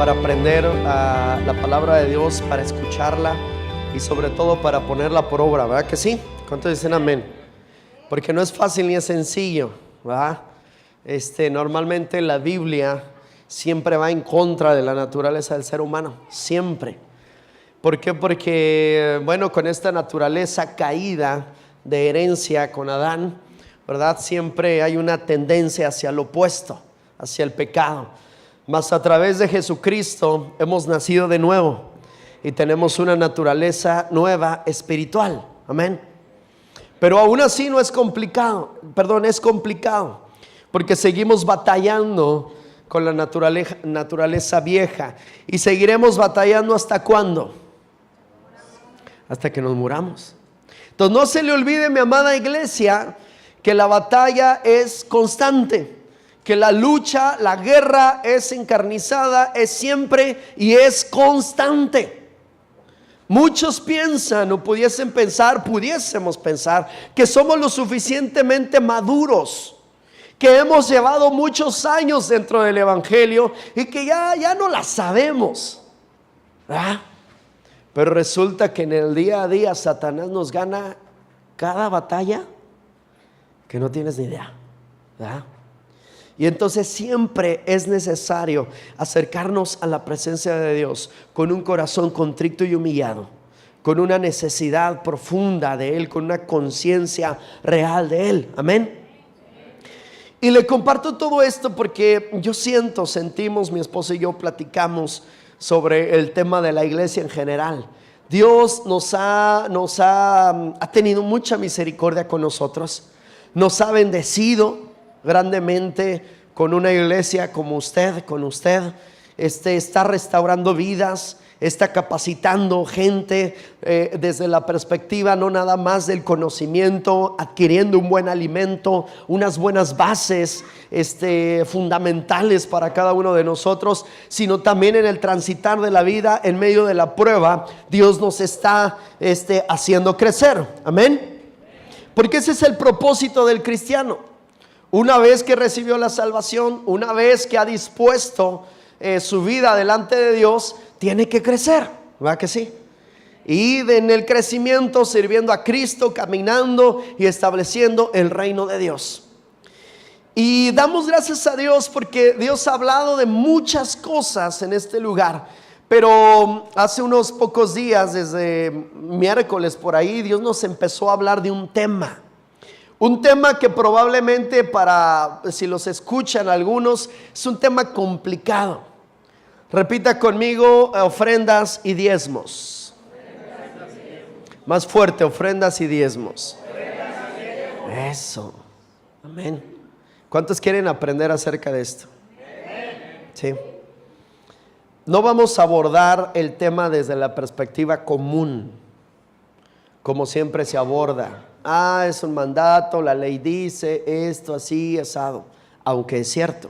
para aprender la palabra de Dios, para escucharla y sobre todo para ponerla por obra, ¿verdad que sí? ¿Cuántos dicen amén? Porque no es fácil ni es sencillo, ¿verdad? Normalmente la Biblia siempre va en contra de la naturaleza del ser humano, siempre. ¿Por qué? Porque, bueno, con esta naturaleza caída de herencia con Adán, ¿verdad? Siempre hay una tendencia hacia lo opuesto, hacia el pecado. Mas a través de Jesucristo hemos nacido de nuevo y tenemos una naturaleza nueva espiritual. Amén. Pero aún así no es complicado, es complicado, porque seguimos batallando con la naturaleza vieja y seguiremos batallando ¿hasta cuándo? Hasta que nos muramos. Entonces no se le olvide, mi amada iglesia, que la batalla es constante, que la lucha, la guerra es encarnizada, es siempre y es constante. Muchos piensan o pudiésemos pensar que somos lo suficientemente maduros, que hemos llevado muchos años dentro del evangelio y que ya no la sabemos, ¿verdad? Pero resulta que en el día a día Satanás nos gana cada batalla que no tienes ni idea, ¿verdad? Y entonces siempre es necesario acercarnos a la presencia de Dios con un corazón contrito y humillado, con una necesidad profunda de Él, con una conciencia real de Él. Amén. Y le comparto todo esto porque sentimos, mi esposa y yo platicamos sobre el tema de la iglesia en general. Dios ha tenido mucha misericordia con nosotros, nos ha bendecido grandemente con una iglesia como usted, con usted. Está restaurando vidas, está capacitando gente desde la perspectiva no nada más del conocimiento, adquiriendo un buen alimento, unas buenas bases fundamentales para cada uno de nosotros, sino también en el transitar de la vida, en medio de la prueba, Dios nos está haciendo crecer. Amén. Porque ese es el propósito del cristiano. Una vez que recibió la salvación, una vez que ha dispuesto su vida delante de Dios, tiene que crecer, ¿verdad que sí? Y en el crecimiento sirviendo a Cristo, caminando y estableciendo el reino de Dios. Y damos gracias a Dios porque Dios ha hablado de muchas cosas en este lugar. Pero hace unos pocos días, desde miércoles por ahí, Dios nos empezó a hablar de un tema. Un tema que probablemente si los escuchan algunos, es un tema complicado. Repita conmigo: ofrendas y diezmos. Más fuerte: ofrendas y diezmos. Eso. Amén. ¿Cuántos quieren aprender acerca de esto? Sí. No vamos a abordar el tema desde la perspectiva común, como siempre se aborda. Es un mandato, la ley dice esto, así, asado. Aunque es cierto,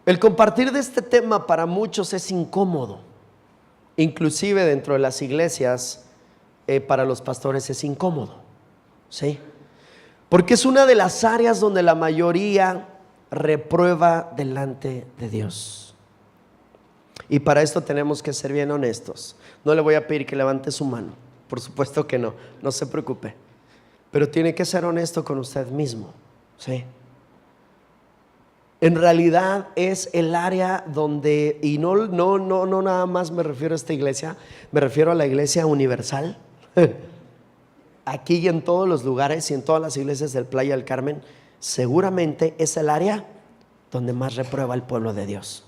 el compartir de este tema para muchos es incómodo. Inclusive dentro de las iglesias, para los pastores es incómodo, ¿sí? Porque es una de las áreas donde la mayoría reprueba delante de Dios. Y para esto tenemos que ser bien honestos. No le voy a pedir que levante su mano, por supuesto que no se preocupe. Pero tiene que ser honesto con usted mismo, ¿sí? En realidad es el área donde, y no nada más me refiero a esta iglesia, me refiero a la iglesia universal. Aquí y en todos los lugares y en todas las iglesias del Playa del Carmen, seguramente es el área donde más reprueba el pueblo de Dios.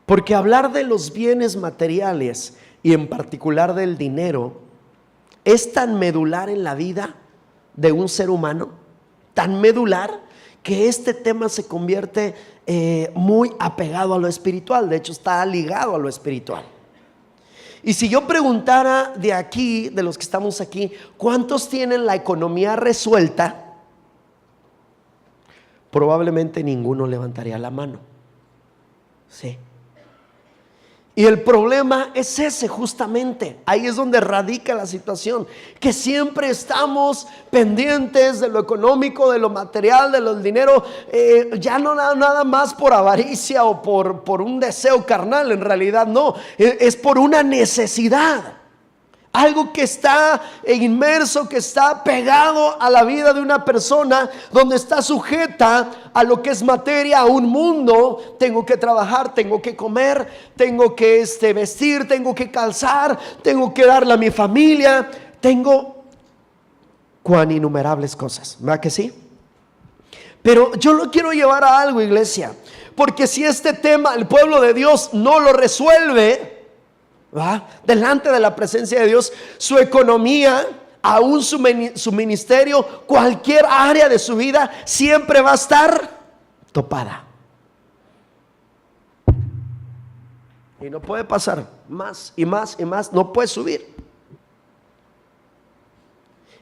Porque hablar de los bienes materiales y en particular del dinero es tan medular en la vida de un ser humano, tan medular, que este tema se convierte muy apegado a lo espiritual. De hecho, está ligado a lo espiritual. Y si yo preguntara de aquí, de los que estamos aquí, ¿cuántos tienen la economía resuelta? Probablemente ninguno levantaría la mano. Sí. Y el problema es ese justamente. Ahí es donde radica la situación. Que siempre estamos pendientes de lo económico, de lo material, de lo del dinero. Ya no nada más por avaricia o por un deseo carnal. En realidad no. Es por una necesidad. Algo que está inmerso, que está pegado a la vida de una persona, donde está sujeta a lo que es materia, a un mundo. Tengo que trabajar, tengo que comer, tengo que vestir, tengo que calzar, tengo que darle a mi familia. Tengo cuán innumerables cosas, ¿verdad que sí? Pero yo lo quiero llevar a algo, iglesia, porque si este tema el pueblo de Dios no lo resuelve, ¿va? Delante de la presencia de Dios, su economía, aún su ministerio, cualquier área de su vida, siempre va a estar topada. Y no puede pasar más y más y más, no puede subir.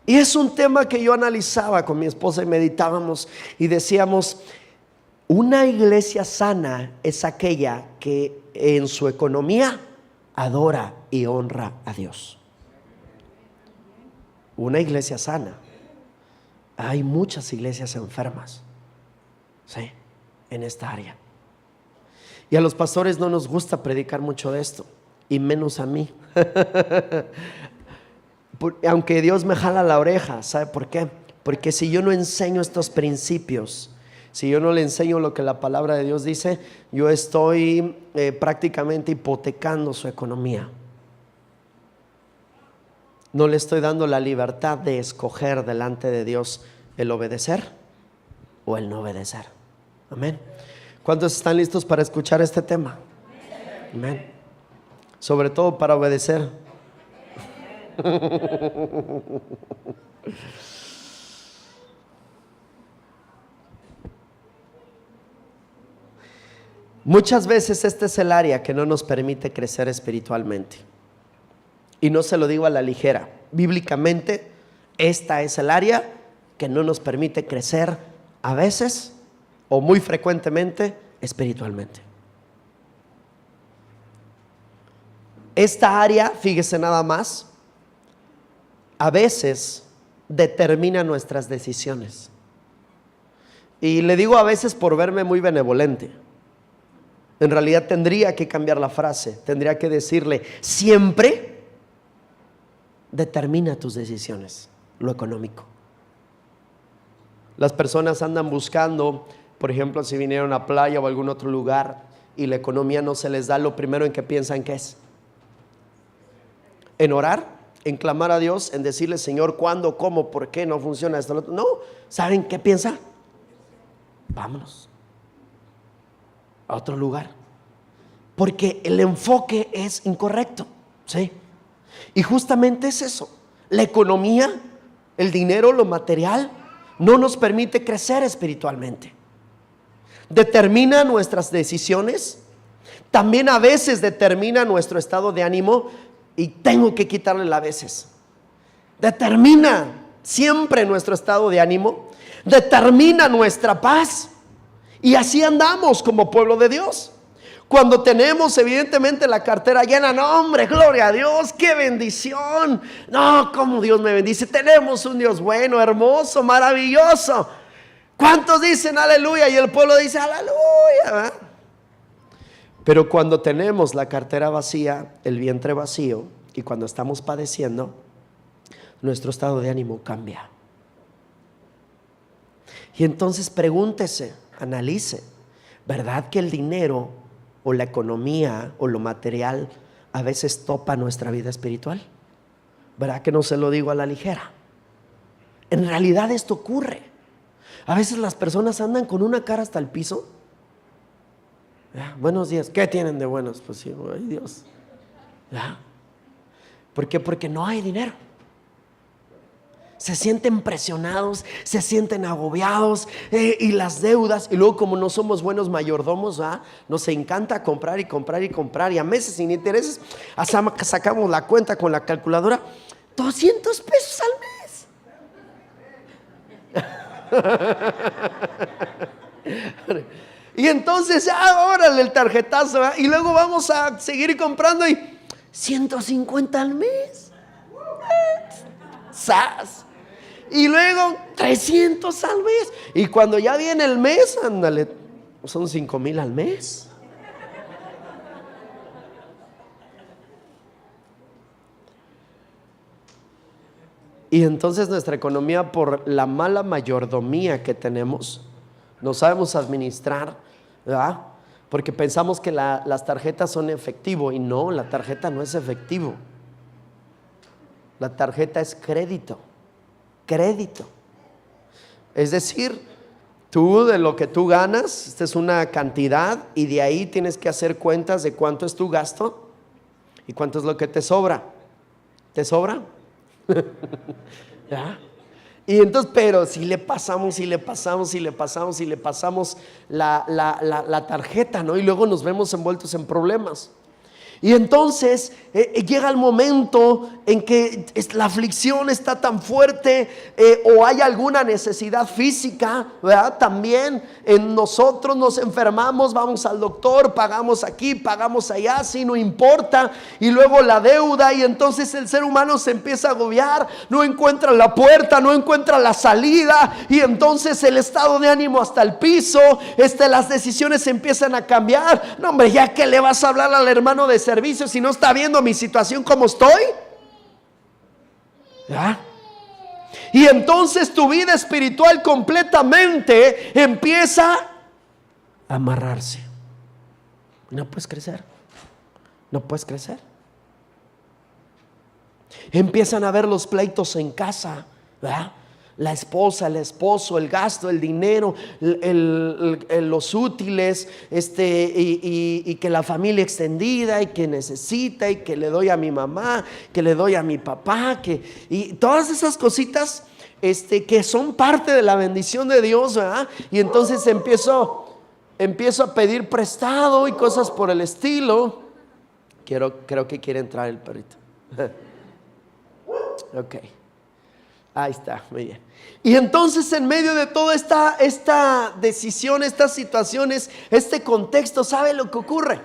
Y es un tema que yo analizaba con mi esposa y meditábamos y decíamos: una iglesia sana es aquella que en su economía adora y honra a Dios. Una iglesia sana. Hay muchas iglesias enfermas, ¿sí?, en esta área. Y a los pastores no nos gusta predicar mucho de esto, y menos a mí. Aunque Dios me jala la oreja. ¿Sabe por qué? Porque si yo no enseño estos principios, si yo no le enseño lo que la palabra de Dios dice, yo estoy prácticamente hipotecando su economía. No le estoy dando la libertad de escoger delante de Dios el obedecer o el no obedecer. Amén. ¿Cuántos están listos para escuchar este tema? Amén. Sobre todo para obedecer. Muchas veces este es el área que no nos permite crecer espiritualmente. Y no se lo digo a la ligera. Bíblicamente, esta es el área que no nos permite crecer a veces o muy frecuentemente espiritualmente. Esta área, fíjese nada más, a veces determina nuestras decisiones. Y le digo a veces por verme muy benevolente. En realidad tendría que cambiar la frase. Tendría que decirle: siempre determina tus decisiones lo económico. Las personas andan buscando, por ejemplo, si vinieron a playa o a algún otro lugar y la economía no se les da, lo primero en que piensan que es en orar, en clamar a Dios, en decirle: Señor, ¿cuándo, cómo, por qué no funciona esto? No, ¿saben qué piensa? Vámonos a otro lugar, porque el enfoque es incorrecto, ¿sí? Y justamente es eso. La economía, el dinero, lo material no nos permite crecer espiritualmente. Determina nuestras decisiones. También a veces determina nuestro estado de ánimo. Y tengo que quitarle el a veces. Determina siempre nuestro estado de ánimo. Determina nuestra paz. Y así andamos como pueblo de Dios. Cuando tenemos evidentemente la cartera llena, no hombre, gloria a Dios, qué bendición. No, como Dios me bendice. Tenemos un Dios bueno, hermoso, maravilloso. ¿Cuántos dicen aleluya? Y el pueblo dice aleluya, ¿verdad? Pero cuando tenemos la cartera vacía, el vientre vacío, y cuando estamos padeciendo, nuestro estado de ánimo cambia. Y entonces pregúntese, analice, ¿verdad que el dinero o la economía o lo material a veces topa nuestra vida espiritual? ¿Verdad que no se lo digo a la ligera? En realidad esto ocurre. A veces las personas andan con una cara hasta el piso. Buenos días, ¿qué tienen de buenos? Pues sí, ay Dios. ¿Por qué? Porque no hay dinero. Se sienten presionados, se sienten agobiados, y las deudas. Y luego, como no somos buenos mayordomos, nos encanta comprar y comprar y comprar, y a meses sin intereses sacamos la cuenta con la calculadora, 200 pesos al mes. Y entonces ya, órale el tarjetazo, ¿verdad? Y luego vamos a seguir comprando y 150 al mes. ¡Sas! Y luego 300 al mes. Y cuando ya viene el mes, ándale, son 5,000 al mes. Y entonces nuestra economía, por la mala mayordomía que tenemos, no sabemos administrar, ¿verdad? Porque pensamos que las tarjetas son efectivo. Y no, la tarjeta no es efectivo. La tarjeta es crédito. Crédito. Es decir, tú de lo que tú ganas, esta es una cantidad, y de ahí tienes que hacer cuentas de cuánto es tu gasto y cuánto es lo que te sobra. ¿Te sobra? ¿Ya? Y entonces, pero si le pasamos la tarjeta, ¿no? Y luego nos vemos envueltos en problemas. Y entonces llega el momento en que la aflicción está tan fuerte, o hay alguna necesidad física, ¿verdad? También en nosotros nos enfermamos, vamos al doctor, pagamos aquí, pagamos allá, si no importa. Y luego la deuda, y entonces el ser humano se empieza a agobiar, no encuentra la puerta, no encuentra la salida, y entonces el estado de ánimo hasta el piso, las decisiones se empiezan a cambiar. No, hombre, ya que le vas a hablar al hermano de servicio si no está viendo mi situación como estoy. ¿Ya? Y entonces tu vida espiritual completamente empieza a amarrarse. No puedes crecer. No puedes crecer. Empiezan a ver los pleitos en casa, ¿verdad? La esposa, el esposo, el gasto, el dinero, los útiles, y que la familia extendida, y que necesita, y que le doy a mi mamá, que le doy a mi papá, y todas esas cositas que son parte de la bendición de Dios, ¿verdad? Y entonces empiezo a pedir prestado y cosas por el estilo. Creo que quiere entrar el perrito. Ok. Ahí está, muy bien. Y entonces, en medio de toda esta decisión, estas situaciones, este contexto, ¿sabe lo que ocurre?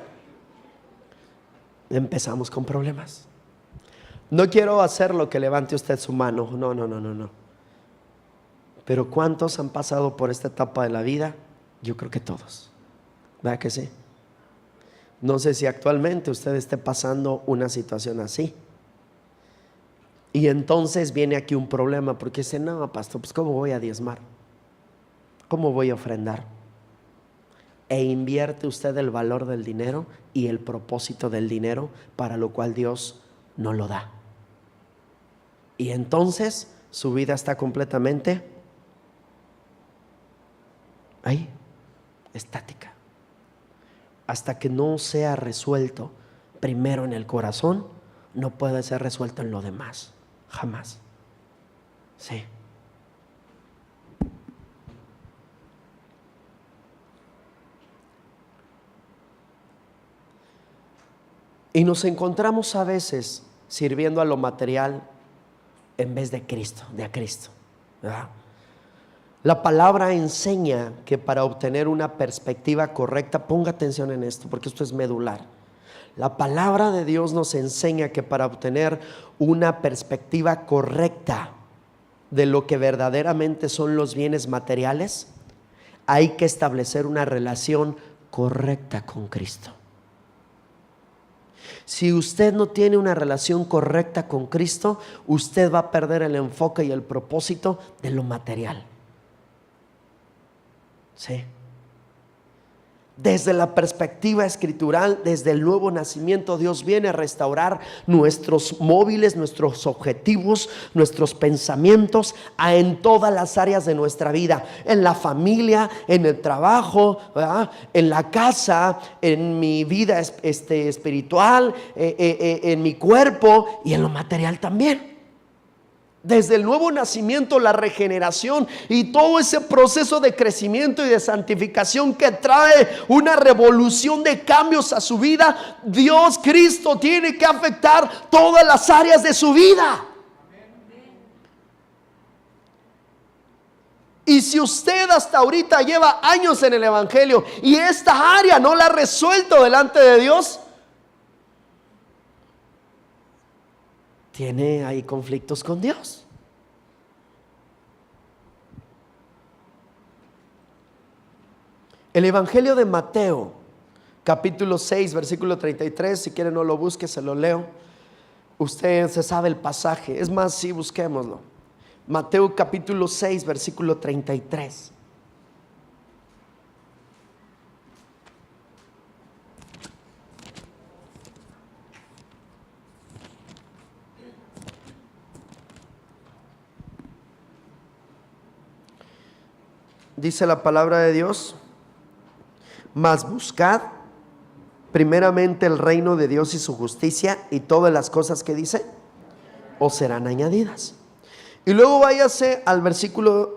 Empezamos con problemas. No quiero hacer lo que levante usted su mano. No. Pero ¿cuántos han pasado por esta etapa de la vida? Yo creo que todos. ¿Verdad que sí? No sé si actualmente usted esté pasando una situación así. Y entonces viene aquí un problema, porque dice: no, pastor, pues ¿cómo voy a diezmar? ¿Cómo voy a ofrendar? E invierte usted el valor del dinero y el propósito del dinero, para lo cual Dios no lo da. Y entonces su vida está completamente ahí, estática, hasta que no sea resuelto primero en el corazón. No puede ser resuelto en lo demás. Jamás. Sí. Y nos encontramos a veces sirviendo a lo material en vez de Cristo, de a Cristo, ¿verdad? La palabra enseña que para obtener una perspectiva correcta, ponga atención en esto, porque esto es medular. La palabra de Dios nos enseña que para obtener una perspectiva correcta de lo que verdaderamente son los bienes materiales, hay que establecer una relación correcta con Cristo. Si usted no tiene una relación correcta con Cristo, usted va a perder el enfoque y el propósito de lo material. Sí. Desde la perspectiva escritural, desde el nuevo nacimiento, Dios viene a restaurar nuestros móviles, nuestros objetivos, nuestros pensamientos en todas las áreas de nuestra vida: en la familia, en el trabajo, ¿verdad? En la casa, en mi vida espiritual, en mi cuerpo y en lo material también. Desde el nuevo nacimiento, la regeneración y todo ese proceso de crecimiento y de santificación que trae una revolución de cambios a su vida, Dios, Cristo, tiene que afectar todas las áreas de su vida. Y si usted hasta ahorita lleva años en el evangelio y esta área no la ha resuelto delante de Dios, tiene ahí conflictos con Dios. El evangelio de Mateo, capítulo 6, versículo 33, si quiere no lo busque, se lo leo. Usted se sabe el pasaje, es más, sí, busquémoslo. Mateo capítulo 6, versículo 33. Dice la palabra de Dios: mas buscad primeramente el reino de Dios y su justicia, y todas las cosas que dice os serán añadidas. Y luego váyase al versículo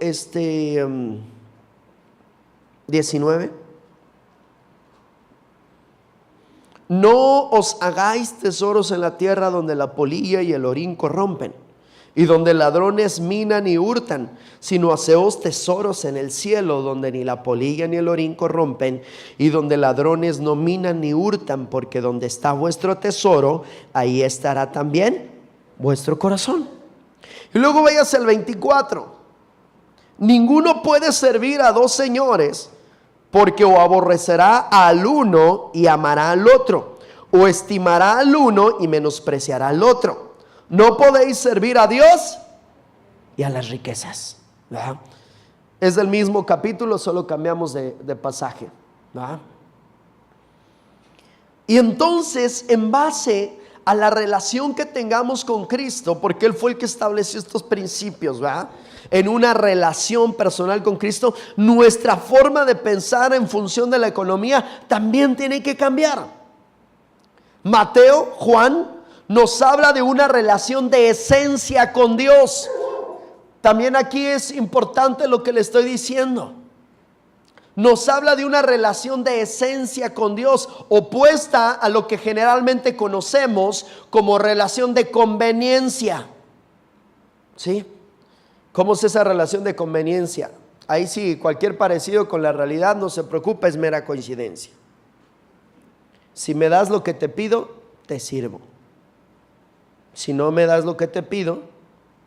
19. No os hagáis tesoros en la tierra donde la polilla y el orín corrompen, y donde ladrones minan y hurtan, sino haceos tesoros en el cielo, donde ni la polilla ni el orín corrompen, y donde ladrones no minan ni hurtan, porque donde está vuestro tesoro, ahí estará también vuestro corazón. Y luego vayas al 24. Ninguno puede servir a dos señores, porque o aborrecerá al uno y amará al otro, o estimará al uno y menospreciará al otro. No podéis servir a Dios y a las riquezas, ¿verdad? Es del mismo capítulo, solo cambiamos de pasaje, ¿verdad? Y entonces, en base a la relación que tengamos con Cristo, porque Él fue el que estableció estos principios, ¿verdad? En una relación personal con Cristo, nuestra forma de pensar en función de la economía también tiene que cambiar. Mateo, Juan, nos habla de una relación de esencia con Dios. También aquí es importante lo que le estoy diciendo. Nos habla de una relación de esencia con Dios, opuesta a lo que generalmente conocemos como relación de conveniencia. ¿Sí? ¿Cómo es esa relación de conveniencia? Ahí sí, cualquier parecido con la realidad, no se preocupe, es mera coincidencia. Si me das lo que te pido, te sirvo. Si no me das lo que te pido,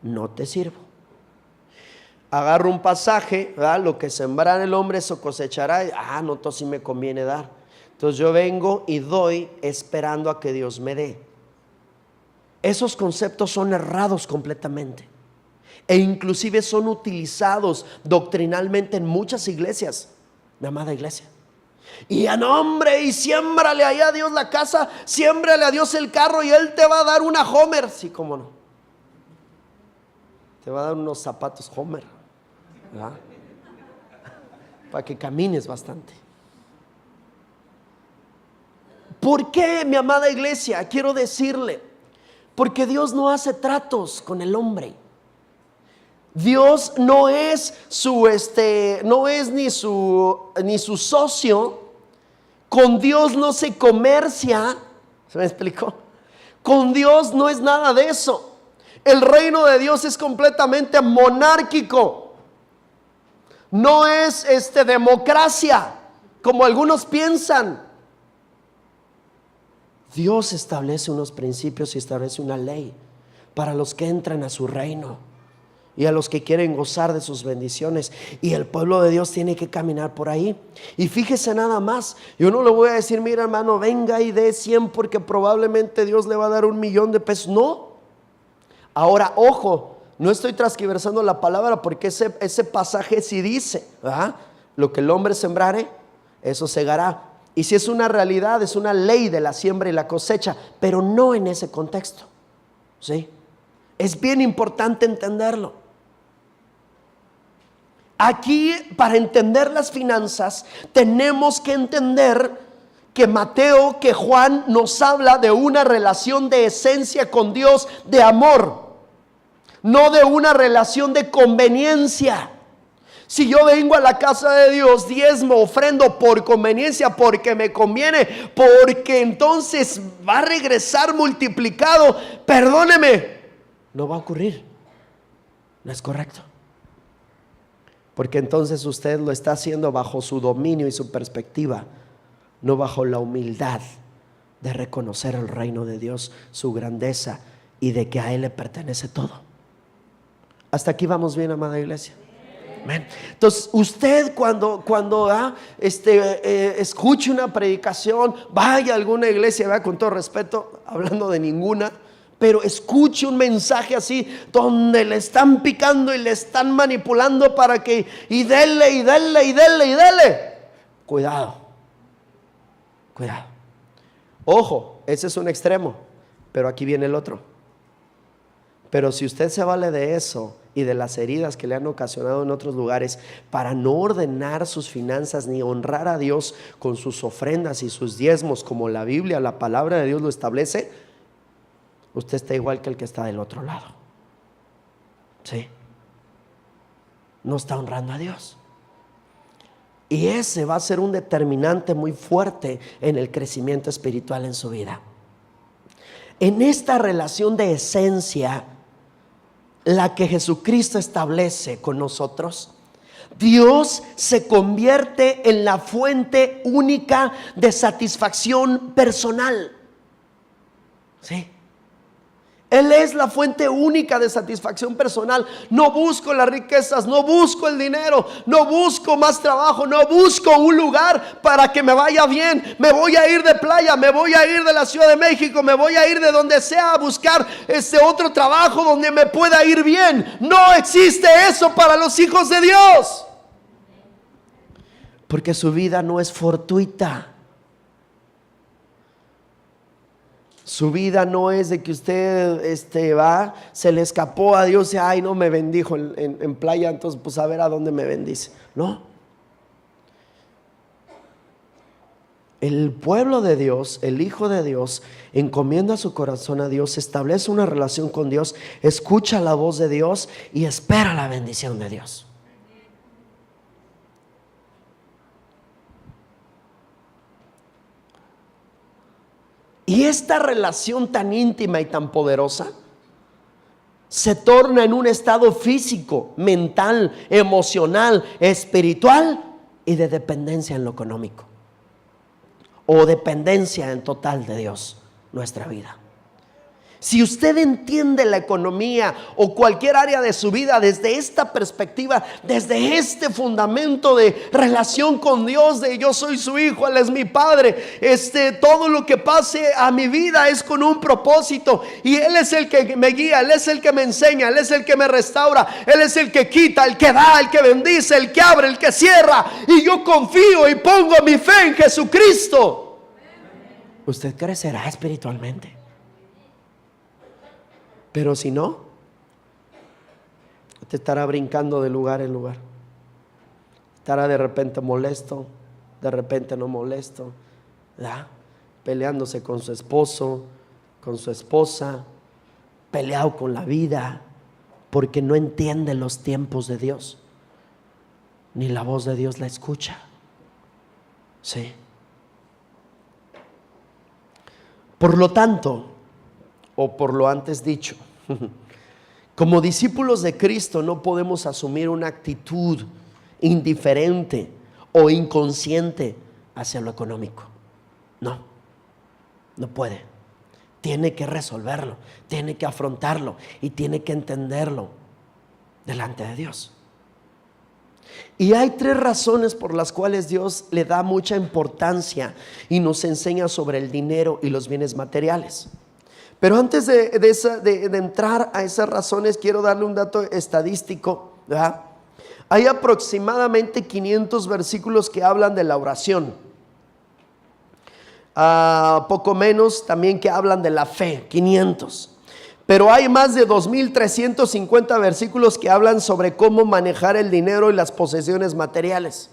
no te sirvo. Agarro un pasaje, ¿verdad? Lo que sembrará el hombre, eso cosechará. No, entonces sí me conviene dar. Entonces yo vengo y doy esperando a que Dios me dé. Esos conceptos son errados completamente, e inclusive son utilizados doctrinalmente en muchas iglesias, mi amada iglesia. Y a nombre, y siémbrale allá a Dios la casa, siémbrale a Dios el carro, y Él te va a dar una Homer. Sí, cómo no. Te va a dar unos zapatos Homer, ¿verdad? Para que camines bastante. ¿Por qué, mi amada iglesia? Quiero decirle, porque Dios no hace tratos con el hombre. Dios no es ni su socio. Con Dios no se comercia. ¿Se me explicó? Con Dios no es nada de eso. El reino de Dios es completamente monárquico. No es democracia, como algunos piensan. Dios establece unos principios y establece una ley para los que entran a su reino y a los que quieren gozar de sus bendiciones, y el pueblo de Dios tiene que caminar por ahí. Y fíjese nada más, yo no le voy a decir, mira hermano, venga y dé 100 porque probablemente Dios le va a dar $1,000,000 de pesos. No. Ahora, ojo, no estoy transgiversando la palabra, porque ese pasaje sí dice, ¿verdad? Lo que el hombre sembrare, eso segará. Y si es una realidad, es una ley de la siembra y la cosecha, pero no en ese contexto, ¿sí? Es bien importante entenderlo. Aquí, para entender las finanzas, tenemos que entender que Mateo, que Juan nos habla de una relación de esencia con Dios, de amor, no de una relación de conveniencia. Si yo vengo a la casa de Dios, diezmo, ofrendo por conveniencia, porque me conviene, porque entonces va a regresar multiplicado, perdóneme, no va a ocurrir. No es correcto. Porque entonces usted lo está haciendo bajo su dominio y su perspectiva, no bajo la humildad de reconocer el reino de Dios, su grandeza y de que a Él le pertenece todo. Hasta aquí vamos bien, amada iglesia. Amén. Entonces usted cuando escuche una predicación, vaya a alguna iglesia, vaya, con todo respeto, hablando de ninguna, pero escuche un mensaje así donde le están picando y le están manipulando para que y dele. Cuidado. Ojo, ese es un extremo, pero aquí viene el otro. Pero si usted se vale de eso y de las heridas que le han ocasionado en otros lugares para no ordenar sus finanzas ni honrar a Dios con sus ofrendas y sus diezmos como la Biblia, la palabra de Dios lo establece, usted está igual que el que está del otro lado. ¿Sí? No está honrando a Dios. Y ese va a ser un determinante muy fuerte en el crecimiento espiritual en su vida. En esta relación de esencia, la que Jesucristo establece con nosotros, Dios se convierte en la fuente única de satisfacción personal. ¿Sí? Él es la fuente única de satisfacción personal. No busco las riquezas, no busco el dinero, no busco más trabajo, no busco un lugar para que me vaya bien. Me voy a ir de playa, me voy a ir de la Ciudad de México, me voy a ir de donde sea a buscar otro trabajo donde me pueda ir bien. No existe eso para los hijos de Dios, porque su vida no es fortuita. Su vida no es de que usted se le escapó a Dios y ay, no me bendijo en playa, entonces pues a ver a dónde me bendice. No. El pueblo de Dios, el Hijo de Dios, encomienda su corazón a Dios, establece una relación con Dios, escucha la voz de Dios y espera la bendición de Dios. Y esta relación tan íntima y tan poderosa se torna en un estado físico, mental, emocional, espiritual y de dependencia en lo económico, o dependencia en total de Dios, nuestra vida. Si usted entiende la economía o cualquier área de su vida desde esta perspectiva, desde este fundamento de relación con Dios, de yo soy su hijo, Él es mi padre, todo lo que pase a mi vida es con un propósito y Él es el que me guía, Él es el que me enseña, Él es el que me restaura, Él es el que quita, el que da, el que bendice, el que abre, el que cierra, y yo confío y pongo mi fe en Jesucristo. Usted crecerá espiritualmente. Pero si no, te estará brincando de lugar en lugar. Estará de repente molesto, de repente no molesto, ¿verdad? Peleándose con su esposo, con su esposa, peleado con la vida, porque no entiende los tiempos de Dios, ni la voz de Dios la escucha. Sí. Por lo tanto, o por lo antes dicho, como discípulos de Cristo no podemos asumir una actitud indiferente o inconsciente hacia lo económico. No puede. Tiene que resolverlo, tiene que afrontarlo y tiene que entenderlo delante de Dios. Y hay 3 razones por las cuales Dios le da mucha importancia y nos enseña sobre el dinero y los bienes materiales. Pero antes de entrar a esas razones, quiero darle un dato estadístico, ¿verdad? Hay aproximadamente 500 versículos que hablan de la oración. Poco menos también que hablan de la fe, 500. Pero hay más de 2,350 versículos que hablan sobre cómo manejar el dinero y las posesiones materiales,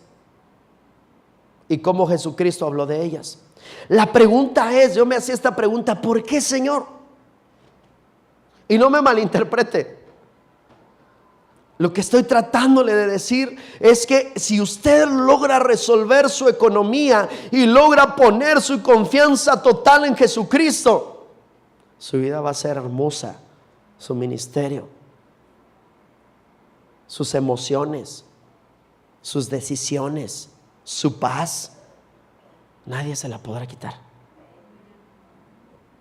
y cómo Jesucristo habló de ellas. La pregunta es, yo me hacía esta pregunta: ¿por qué, Señor? Y no me malinterprete. Lo que estoy tratándole de decir es que si usted logra resolver su economía y logra poner su confianza total en Jesucristo, su vida va a ser hermosa, su ministerio, sus emociones, sus decisiones, su paz, nadie se la podrá quitar.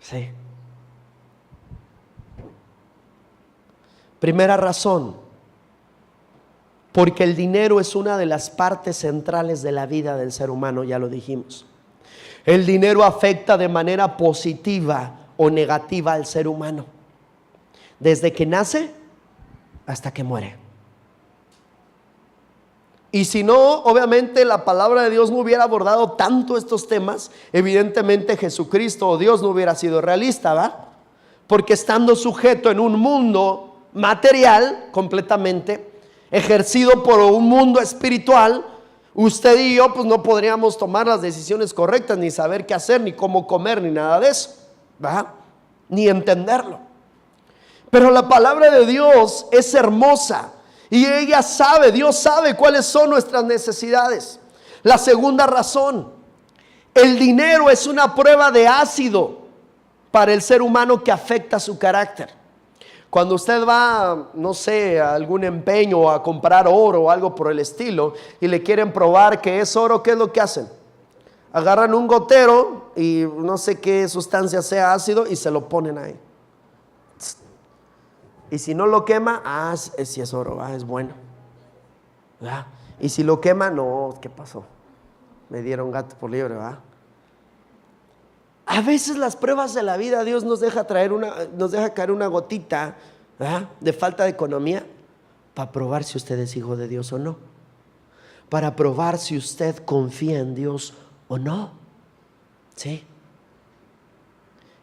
Sí. Primera razón, porque el dinero es una de las partes centrales de la vida del ser humano, ya lo dijimos. El dinero afecta de manera positiva o negativa al ser humano, desde que nace hasta que muere. Y si no, obviamente la palabra de Dios no hubiera abordado tanto estos temas, evidentemente Jesucristo o Dios no hubiera sido realista, ¿va? Porque estando sujeto en un mundo material completamente, ejercido por un mundo espiritual, usted y yo pues no podríamos tomar las decisiones correctas, ni saber qué hacer, ni cómo comer, ni nada de eso, ¿va? Ni entenderlo. Pero la palabra de Dios es hermosa y ella sabe, Dios sabe cuáles son nuestras necesidades. La segunda razón, el dinero es una prueba de ácido para el ser humano que afecta su carácter. Cuando usted va, no sé, a algún empeño o a comprar oro o algo por el estilo y le quieren probar que es oro, ¿qué es lo que hacen? Agarran un gotero y no sé qué sustancia sea ácido y se lo ponen ahí. Y si no lo quema, si es oro, es bueno. ¿Verdad? Y si lo quema, no, ¿qué pasó? Me dieron gato por liebre, ¿verdad? A veces las pruebas de la vida, Dios nos deja caer una gotita, ¿verdad?, de falta de economía, para probar si usted es hijo de Dios o no, para probar si usted confía en Dios o no. ¿Sí?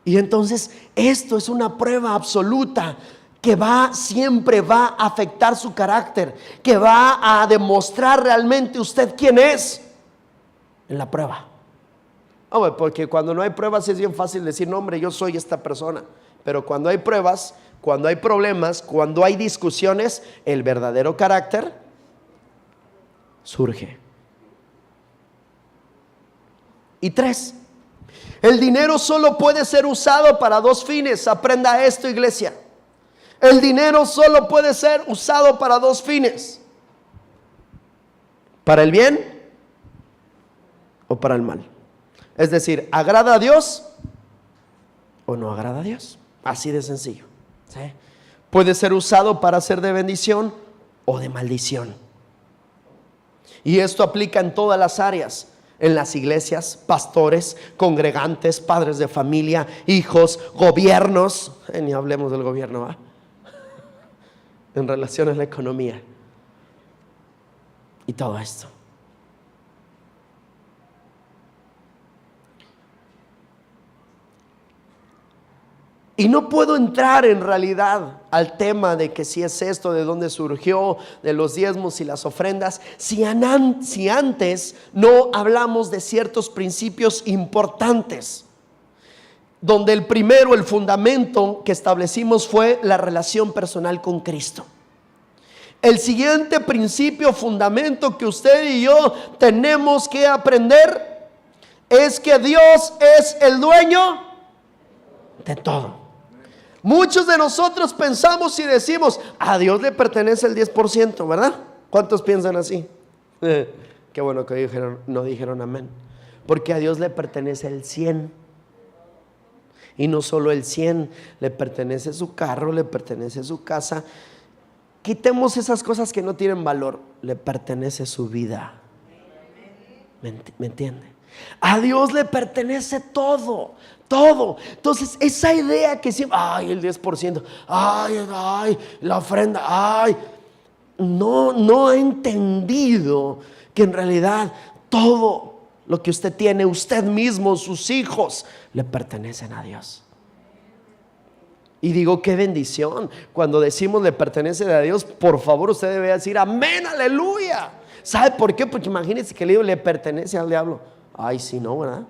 Y entonces esto es una prueba absoluta que siempre va a afectar su carácter, que va a demostrar realmente usted quién es en la prueba. Porque cuando no hay pruebas es bien fácil decir, no hombre, yo soy esta persona. Pero cuando hay pruebas, cuando hay problemas, cuando hay discusiones, el verdadero carácter surge. Y 3, el dinero solo puede ser usado para 2 fines. Aprenda esto, iglesia. El dinero solo puede ser usado para 2 fines: para el bien o para el mal. Es decir, ¿agrada a Dios o no agrada a Dios? Así de sencillo. ¿Sí? Puede ser usado para ser de bendición o de maldición. Y esto aplica en todas las áreas. En las iglesias, pastores, congregantes, padres de familia, hijos, gobiernos. Ni hablemos del gobierno, ¿va? En relación a la economía. Y todo esto. Y no puedo entrar en realidad al tema de que si es esto, de dónde surgió, de los diezmos y las ofrendas, si antes no hablamos de ciertos principios importantes, donde el primero, el fundamento que establecimos fue la relación personal con Cristo. El siguiente principio, fundamento que usted y yo tenemos que aprender es que Dios es el dueño de todo. Muchos de nosotros pensamos y decimos, a Dios le pertenece el 10%, ¿verdad? ¿Cuántos piensan así? Qué bueno que no dijeron amén. Porque a Dios le pertenece el 100%. Y no solo el 100%, le pertenece su carro, le pertenece su casa. Quitemos esas cosas que no tienen valor. Le pertenece su vida. ¿Me entiende? A Dios le pertenece todo. Todo. Entonces esa idea que siempre, el 10%, la ofrenda, no ha entendido que en realidad todo lo que usted tiene, usted mismo, sus hijos, le pertenecen a Dios. Y digo, qué bendición. Cuando decimos le pertenece a Dios, por favor usted debe decir amén, aleluya. ¿Sabe por qué? Porque imagínese que le pertenece al diablo. Si no, ¿verdad?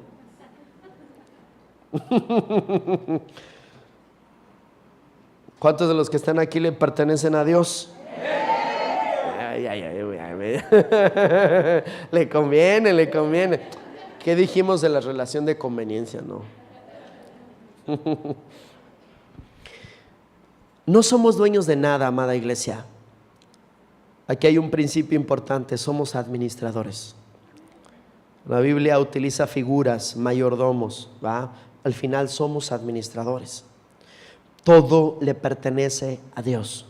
¿Cuántos de los que están aquí le pertenecen a Dios? Le conviene. ¿Qué dijimos de la relación de conveniencia? No. No somos dueños de nada, amada iglesia. Aquí hay un principio importante: somos administradores. La Biblia utiliza figuras, mayordomos, ¿va? Al final somos administradores. Todo le pertenece a Dios.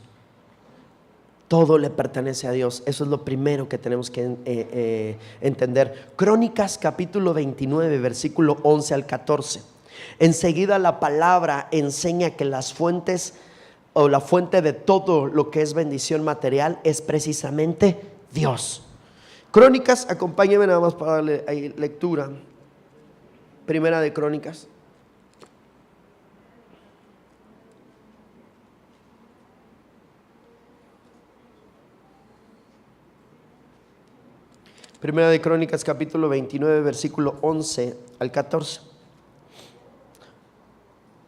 Todo le pertenece a Dios. Eso es lo primero que tenemos que entender. Crónicas capítulo 29, versículo 11 al 14. Enseguida la palabra enseña que las fuentes o la fuente de todo lo que es bendición material es precisamente Dios. Crónicas, acompáñenme nada más para darle ahí lectura. Primera de Crónicas. Primera de Crónicas capítulo 29, versículo 11 al 14.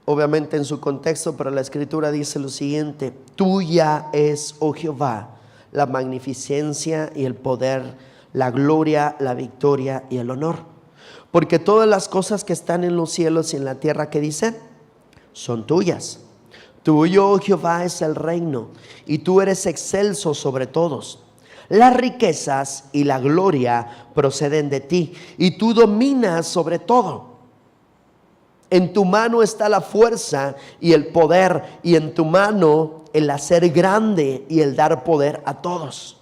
Obviamente en su contexto, pero la escritura dice lo siguiente: tuya es, oh Jehová, la magnificencia y el poder, la gloria, la victoria y el honor. Porque todas las cosas que están en los cielos y en la tierra, ¿qué dicen? Son tuyas. Tuyo, oh Jehová, es el reino, y tú eres excelso sobre todos. Las riquezas y la gloria proceden de ti, y tú dominas sobre todo. En tu mano está la fuerza y el poder, y en tu mano el hacer grande y el dar poder a todos.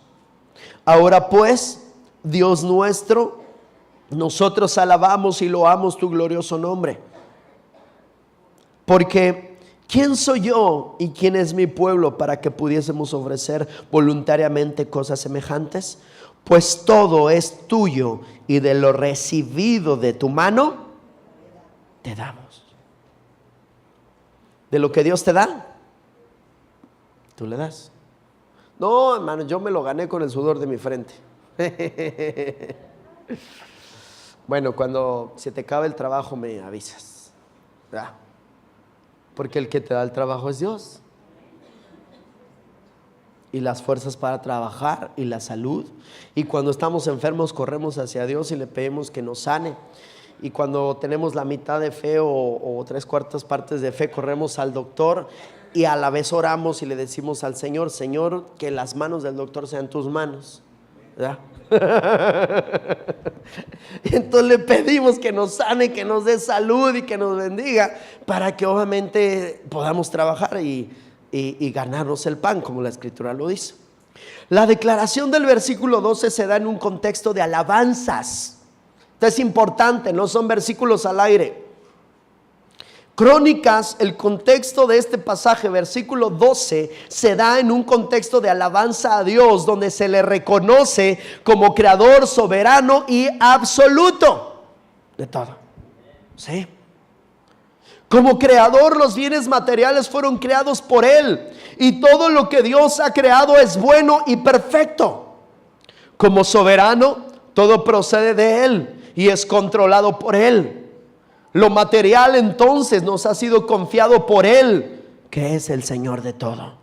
Ahora pues, Dios nuestro, nosotros alabamos y loamos tu glorioso nombre. Porque ¿quién soy yo y quién es mi pueblo para que pudiésemos ofrecer voluntariamente cosas semejantes? Pues todo es tuyo, y de lo recibido de tu mano te damos. De lo que Dios te da, tú le das. No, hermano, yo me lo gané con el sudor de mi frente. Bueno, cuando se te acabe el trabajo me avisas, ¿verdad? Porque el que te da el trabajo es Dios. Y las fuerzas para trabajar y la salud. Y cuando estamos enfermos corremos hacia Dios y le pedimos que nos sane. Y cuando tenemos la mitad de fe o 3/4 partes de fe, corremos al doctor y a la vez oramos y le decimos al Señor: Señor, que las manos del doctor sean tus manos, ¿verdad? Entonces le pedimos que nos sane, que nos dé salud y que nos bendiga, para que obviamente podamos trabajar y ganarnos el pan, como la escritura lo dice. La declaración del versículo 12 se da en un contexto de alabanzas. Esto es importante, no son versículos al aire. Crónicas, el contexto de este pasaje, versículo 12, se da en un contexto de alabanza a Dios, donde se le reconoce como creador soberano y absoluto de todo. ¿Sí? Como creador, los bienes materiales fueron creados por Él, y todo lo que Dios ha creado es bueno y perfecto. Como soberano, todo procede de Él y es controlado por Él. Lo material entonces nos ha sido confiado por Él, que es el Señor de todo.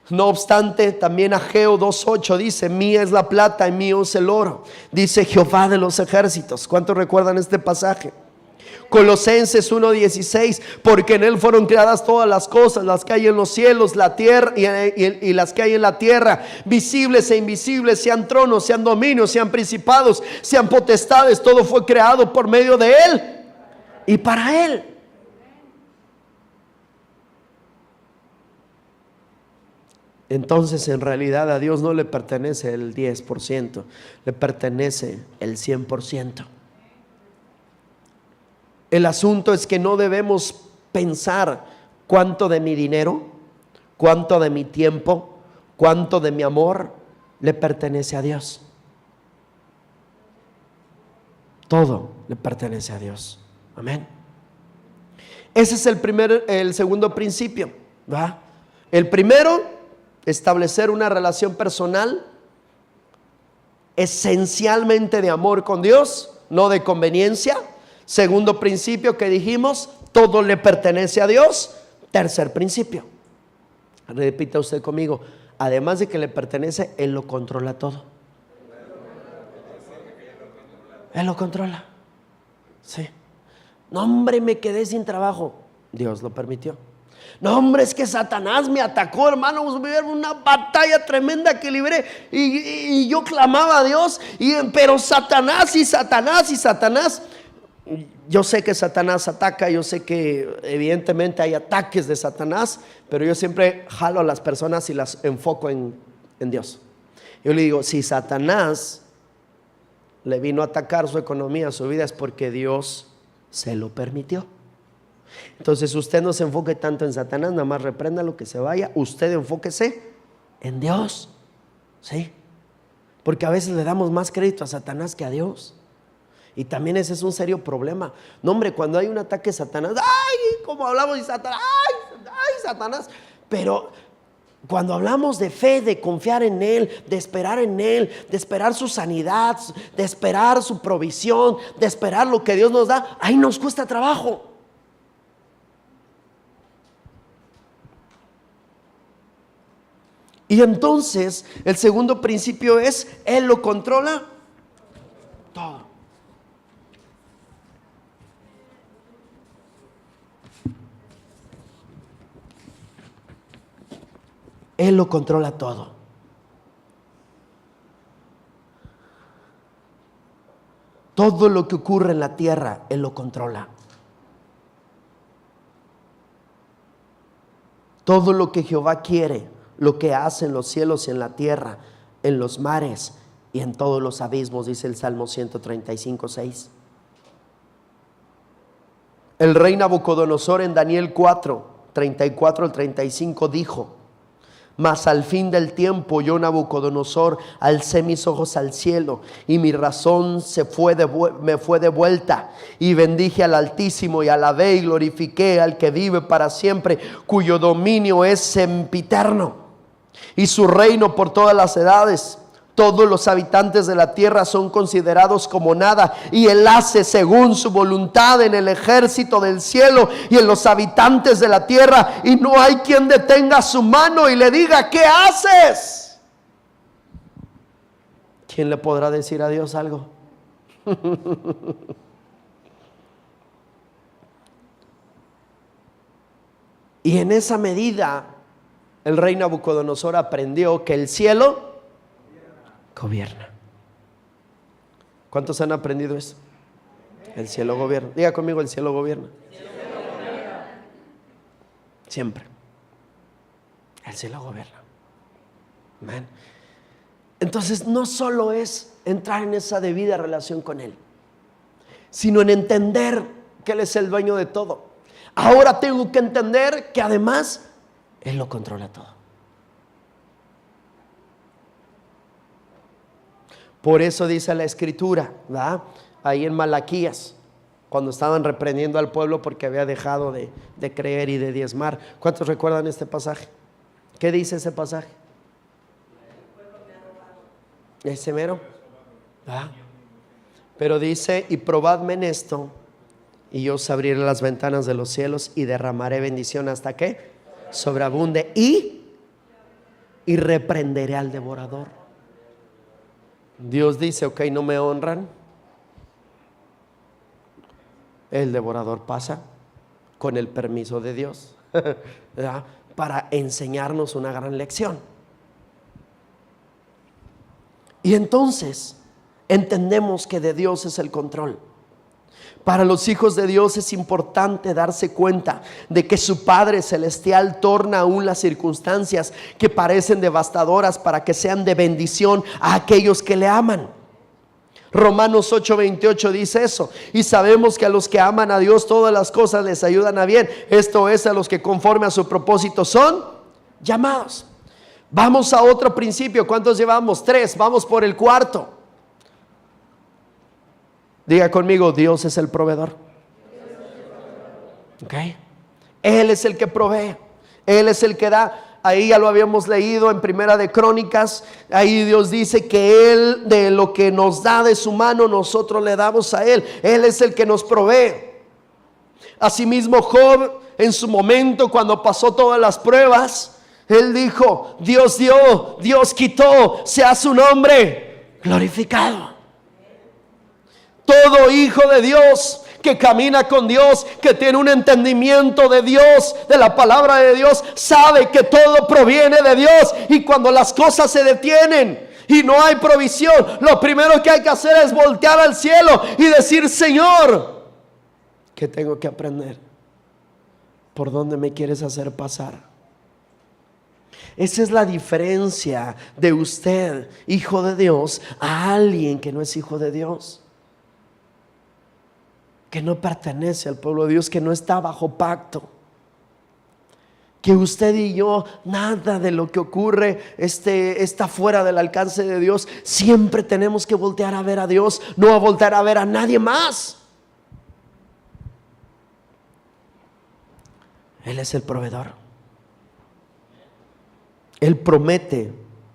No obstante, también Ageo 2:8 dice: mía es la plata y mío es el oro, dice Jehová de los ejércitos. ¿Cuántos recuerdan este pasaje? Colosenses 1:16: porque en Él fueron creadas todas las cosas, las que hay en los cielos, la tierra y las que hay en la tierra, visibles e invisibles, sean tronos, sean dominios, sean principados, sean potestades. Todo fue creado por medio de Él y para Él. Entonces, en realidad a Dios no le pertenece el 10%, le pertenece el 100%. El asunto es que no debemos pensar cuánto de mi dinero, cuánto de mi tiempo, cuánto de mi amor le pertenece a Dios. Todo le pertenece a Dios. Amén. Ese es el segundo principio, ¿va? El primero, establecer una relación personal esencialmente de amor con Dios, no de conveniencia. Segundo principio que dijimos: todo le pertenece a Dios. Tercer principio, repita usted conmigo: además de que le pertenece, Él lo controla todo. Él lo controla. Sí. No, hombre, me quedé sin trabajo. Dios lo permitió. No, hombre, es que Satanás me atacó, hermano. Hubo una batalla tremenda que libré. Y yo clamaba a Dios. Pero Satanás y Satanás y Satanás. Yo sé que Satanás ataca. Yo sé que evidentemente hay ataques de Satanás. Pero yo siempre jalo a las personas y las enfoco en Dios. Yo le digo, si Satanás le vino a atacar su economía, su vida, es porque Dios se lo permitió. Entonces usted no se enfoque tanto en Satanás, nada más reprenda lo que se vaya. Usted enfóquese en Dios, ¿sí? Porque a veces le damos más crédito a Satanás que a Dios. Y también ese es un serio problema. No, hombre, cuando hay un ataque de Satanás, ¡ay! Como hablamos de Satanás, ¡ay, Satanás! Pero cuando hablamos de fe, de confiar en Él, de esperar en Él, de esperar su sanidad, de esperar su provisión, de esperar lo que Dios nos da, ahí nos cuesta trabajo. Y entonces el segundo principio es: Él lo controla todo. Él lo controla todo. Todo lo que ocurre en la tierra, Él lo controla. Todo lo que Jehová quiere, lo que hace en los cielos y en la tierra, en los mares y en todos los abismos, dice el Salmo 135:6. El rey Nabucodonosor en Daniel 4:34 al 35 dijo: mas al fin del tiempo yo, Nabucodonosor, alcé mis ojos al cielo y mi razón me fue devuelta, y bendije al Altísimo y alabé y glorifiqué al que vive para siempre, cuyo dominio es sempiterno y su reino por todas las edades. Todos los habitantes de la tierra son considerados como nada, y Él hace según su voluntad en el ejército del cielo y en los habitantes de la tierra, y no hay quien detenga su mano y le diga: ¿qué haces? ¿Quién le podrá decir a Dios algo? Y en esa medida el rey Nabucodonosor aprendió que el cielo gobierna. ¿Cuántos han aprendido eso? El cielo gobierna. Diga conmigo: el cielo gobierna. Siempre. El cielo gobierna. Amén. Entonces no solo es entrar en esa debida relación con Él, sino en entender que Él es el dueño de todo. Ahora tengo que entender que además Él lo controla todo. Por eso dice la Escritura, ¿verdad? Ahí en Malaquías, cuando estaban reprendiendo al pueblo porque había dejado de creer y de diezmar. ¿Cuántos recuerdan este pasaje? ¿Qué dice ese pasaje? ¿Ese mero? ¿Ah? Pero dice: y probadme en esto, y yo os abriré las ventanas de los cielos y derramaré bendición hasta que sobreabunde, y reprenderé al devorador. Dios dice: ok, no me honran. El devorador pasa con el permiso de Dios para enseñarnos una gran lección. Y entonces entendemos que de Dios es el control. Para los hijos de Dios es importante darse cuenta de que su Padre Celestial torna aún las circunstancias que parecen devastadoras para que sean de bendición a aquellos que le aman. Romanos 8:28 dice eso: y sabemos que a los que aman a Dios todas las cosas les ayudan a bien, esto es, a los que conforme a su propósito son llamados. Vamos a otro principio. ¿Cuántos llevamos? 3. Vamos por el cuarto. Diga conmigo: Dios es el proveedor. Okay. Él es el que provee, Él es el que da. Ahí ya lo habíamos leído en Primera de Crónicas. Ahí Dios dice que Él, de lo que nos da de su mano, nosotros le damos a Él. Él es el que nos provee. Asimismo, Job, en su momento, cuando pasó todas las pruebas, él dijo: Dios dio, Dios quitó, sea su nombre glorificado. Todo hijo de Dios que camina con Dios, que tiene un entendimiento de Dios, de la palabra de Dios, sabe que todo proviene de Dios. Y cuando las cosas se detienen y no hay provisión, lo primero que hay que hacer es voltear al cielo y decir: Señor, ¿qué tengo que aprender? ¿Por dónde me quieres hacer pasar? Esa es la diferencia de usted, hijo de Dios, a alguien que no es hijo de Dios, que no pertenece al pueblo de Dios, que no está bajo pacto. Que usted y yo, nada de lo que ocurre está fuera del alcance de Dios. Siempre tenemos que voltear a ver a Dios, no a voltear a ver a nadie más. Él es el proveedor. Él promete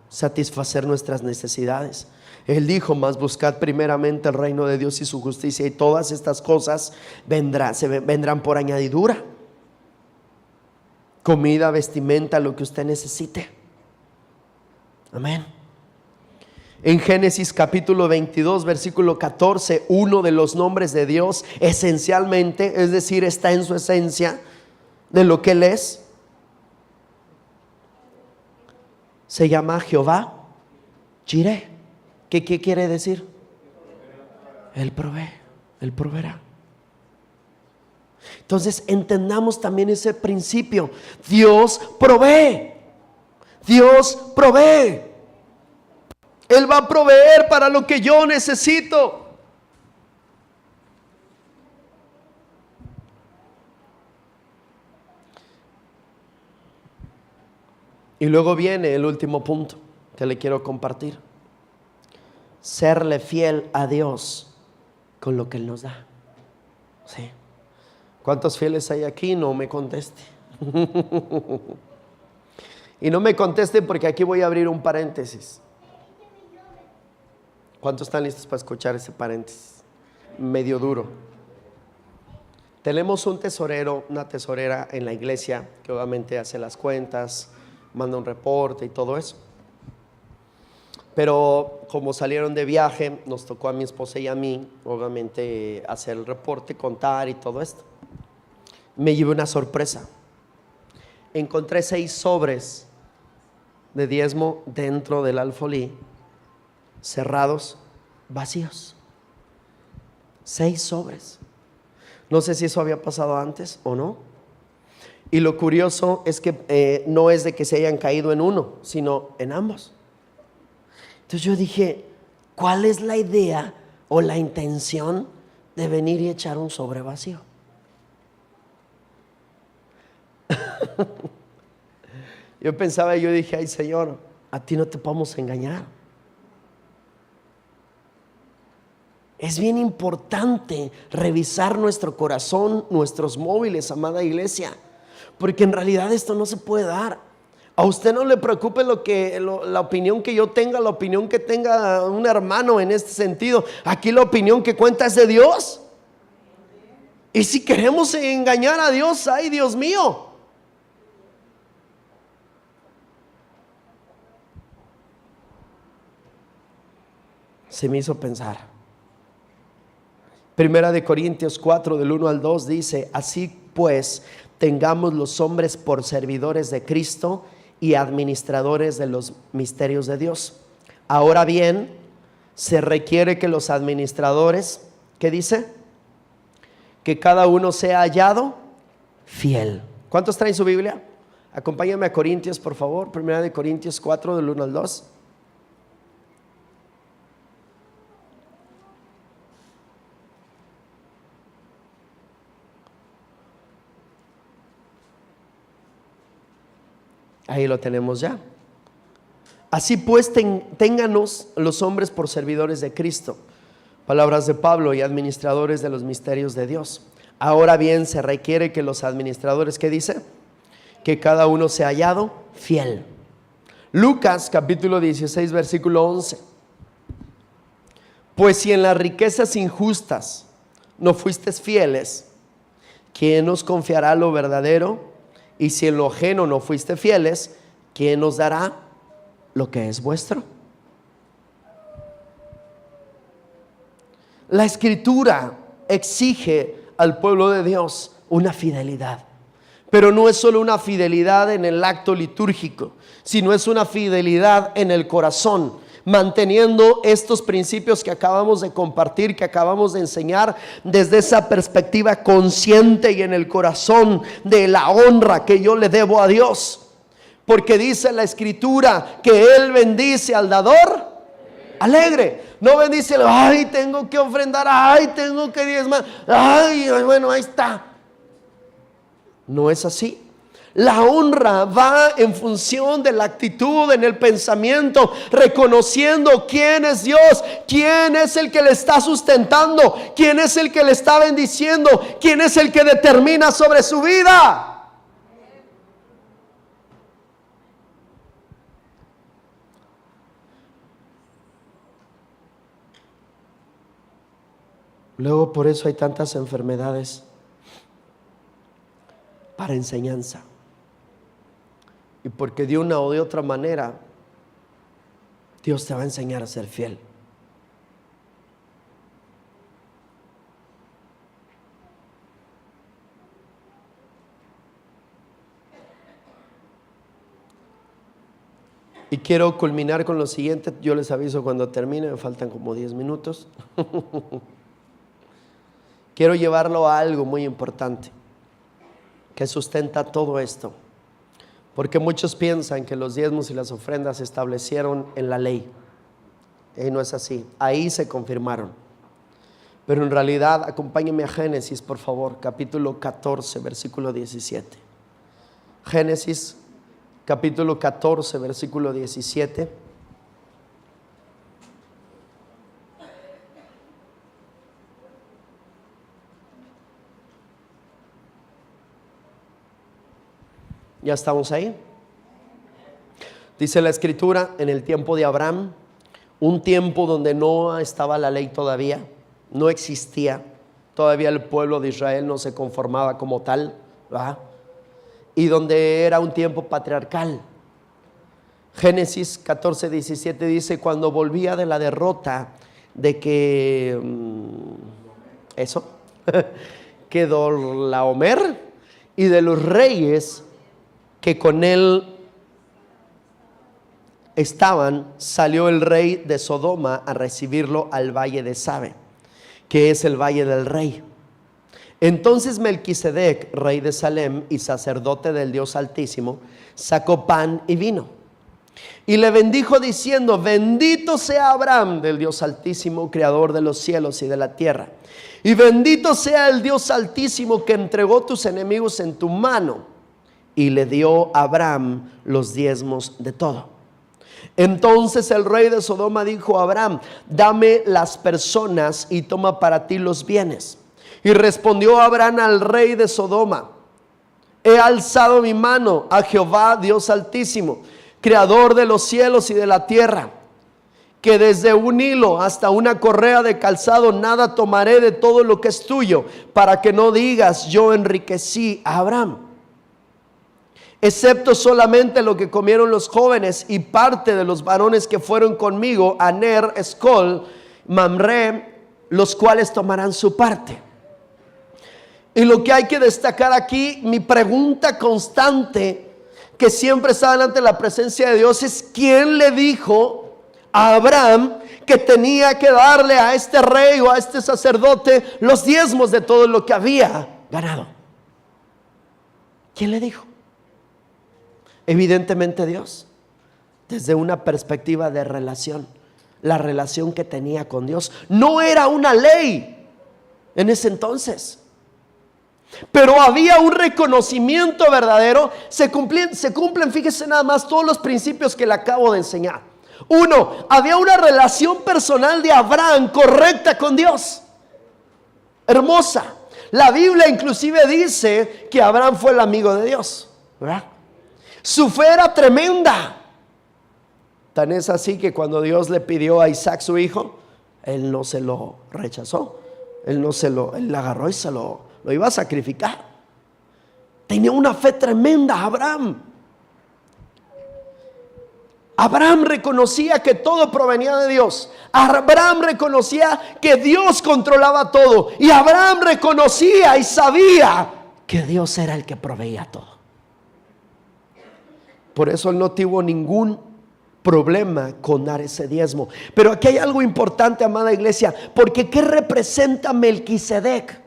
satisfacer nuestras necesidades. Él dijo: mas buscad primeramente el reino de Dios y su justicia, y todas estas cosas vendrán por añadidura. Comida, vestimenta, lo que usted necesite. Amén. En Génesis capítulo 22 versículo 14, uno de los nombres de Dios esencialmente, es decir, está en su esencia de lo que Él es, se llama Jehová Jireh. ¿Qué quiere decir? Él provee, Él proveerá. Entonces entendamos también ese principio. Dios provee. Dios provee. Él va a proveer para lo que yo necesito. Y luego viene el último punto que le quiero compartir: serle fiel a Dios con lo que Él nos da. ¿Sí? ¿Cuántos fieles hay aquí? No me conteste. Y no me conteste, porque aquí voy a abrir un paréntesis. ¿Cuántos están listos para escuchar ese paréntesis? Medio duro. Tenemos un tesorero, una tesorera en la iglesia que obviamente hace las cuentas, manda un reporte y todo eso. Pero como salieron de viaje, nos tocó a mi esposa y a mí, obviamente, hacer el reporte, contar y todo esto. Me llevé una sorpresa. Encontré 6 sobres de diezmo dentro del alfolí, cerrados, vacíos. 6 sobres. No sé si eso había pasado antes o no. Y lo curioso es que no es de que se hayan caído en uno, sino en ambos. Entonces yo dije: ¿cuál es la idea o la intención de venir y echar un sobre vacío? Yo pensaba, yo dije: ay, Señor, a ti no te podemos engañar. Es bien importante revisar nuestro corazón, nuestros móviles, amada iglesia, porque en realidad esto no se puede dar. A usted no le preocupe la opinión que yo tenga, la opinión que tenga un hermano en este sentido. Aquí la opinión que cuenta es de Dios. Y si queremos engañar a Dios, ay, Dios mío. Se me hizo pensar. Primera de Corintios 4 del 1 al 2 dice: así pues, tengamos los hombres por servidores de Cristo y administradores de los misterios de Dios. Ahora bien, se requiere que los administradores, ¿qué dice? Que cada uno sea hallado fiel. ¿Cuántos traen su Biblia? Acompáñame a Corintios, por favor. Primera de Corintios 4 del 1 al 2. Ahí lo tenemos ya. Así pues, ténganos los hombres por servidores de Cristo, palabras de Pablo, y administradores de los misterios de Dios. Ahora bien, se requiere que los administradores, ¿qué dice? Que cada uno sea hallado fiel. Lucas capítulo 16 versículo 11. Pues si en las riquezas injustas no fuisteis fieles, ¿quién os confiará lo verdadero? Y si en lo ajeno no fuiste fieles, ¿quién nos dará lo que es vuestro? La escritura exige al pueblo de Dios una fidelidad. Pero no es solo una fidelidad en el acto litúrgico, sino es una fidelidad en el corazón, manteniendo estos principios que acabamos de compartir, que acabamos de enseñar, desde esa perspectiva consciente y en el corazón de la honra que yo le debo a Dios. Porque dice la Escritura que Él bendice al dador alegre. No bendice, ay, tengo que ofrendar, ay, tengo que diezmar, ay, bueno, ahí está. No es así. La honra va en función de la actitud, en el pensamiento, reconociendo quién es Dios, quién es el que le está sustentando, quién es el que le está bendiciendo, quién es el que determina sobre su vida. Luego por eso hay tantas enfermedades para enseñanza. Y porque de una o de otra manera Dios te va a enseñar a ser fiel. Y quiero culminar con lo siguiente. Yo les aviso cuando termine, me faltan como 10 minutos. Quiero llevarlo a algo muy importante que sustenta todo esto. Porque muchos piensan que los diezmos y las ofrendas se establecieron en la ley. Y no es así. Ahí se confirmaron. Pero en realidad, acompáñenme a Génesis, por favor, capítulo 14, versículo 17. Génesis, capítulo 14, versículo 17. ¿Ya estamos ahí? Dice la Escritura, en el tiempo de Abraham, un tiempo donde no estaba la ley todavía, no existía, todavía el pueblo de Israel no se conformaba como tal, ¿verdad? Y donde era un tiempo patriarcal. Génesis 14, 17 dice, cuando volvía de la derrota de que Kedorlaomer y de los reyes que con él estaban, salió el rey de Sodoma a recibirlo al valle de Sabe, que es el valle del rey. Entonces Melquisedec, rey de Salem y sacerdote del Dios Altísimo, sacó pan y vino y le bendijo diciendo, bendito sea Abraham del Dios Altísimo, creador de los cielos y de la tierra, y bendito sea el Dios Altísimo que entregó tus enemigos en tu mano. Y le dio a Abraham los diezmos de todo. Entonces el rey de Sodoma dijo a Abraham, dame las personas y toma para ti los bienes. Y respondió Abraham al rey de Sodoma, he alzado mi mano a Jehová Dios Altísimo, creador de los cielos y de la tierra, que desde un hilo hasta una correa de calzado nada tomaré de todo lo que es tuyo, para que no digas yo enriquecí a Abraham, excepto solamente lo que comieron los jóvenes y parte de los varones que fueron conmigo, Aner, Escol, Mamre, los cuales tomarán su parte. Y lo que hay que destacar aquí, mi pregunta constante que siempre está delante de la presencia de Dios es, ¿quién le dijo a Abraham que tenía que darle a este rey o a este sacerdote los diezmos de todo lo que había ganado? ¿Quién le dijo? Evidentemente Dios, desde una perspectiva de relación, la relación que tenía con Dios. No era una ley en ese entonces, pero había un reconocimiento verdadero. Se cumplen, fíjese nada más, todos los principios que le acabo de enseñar. Uno, había una relación personal de Abraham correcta con Dios, hermosa. La Biblia inclusive dice que Abraham fue el amigo de Dios, ¿verdad? Su fe era tremenda. Tan es así que cuando Dios le pidió a Isaac su hijo, él no se lo rechazó. Él le agarró y se lo iba a sacrificar. Tenía una fe tremenda Abraham. Abraham reconocía que todo provenía de Dios. Abraham reconocía que Dios controlaba todo. Y Abraham reconocía y sabía que Dios era el que proveía todo. Por eso él no tuvo ningún problema con dar ese diezmo. Pero aquí hay algo importante, amada iglesia, porque ¿qué representa Melquisedec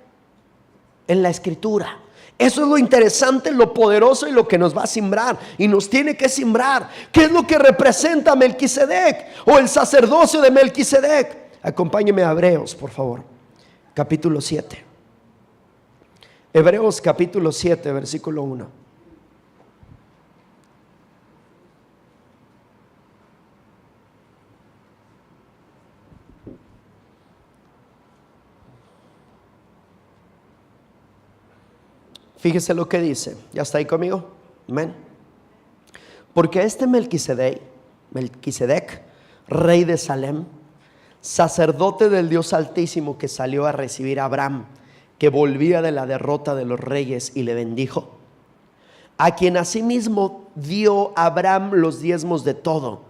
en la escritura? Eso es lo interesante, lo poderoso y lo que nos va a simbrar y nos tiene que simbrar. ¿Qué es lo que representa Melquisedec o el sacerdocio de Melquisedec? Acompáñeme a Hebreos, por favor, capítulo 7. Hebreos capítulo 7, versículo 1. Fíjese lo que dice. ¿Ya está ahí conmigo? Amén. Porque este Melquisedec, rey de Salem, sacerdote del Dios Altísimo, que salió a recibir a Abraham, que volvía de la derrota de los reyes, y le bendijo, a quien asimismo dio a Abraham los diezmos de todo,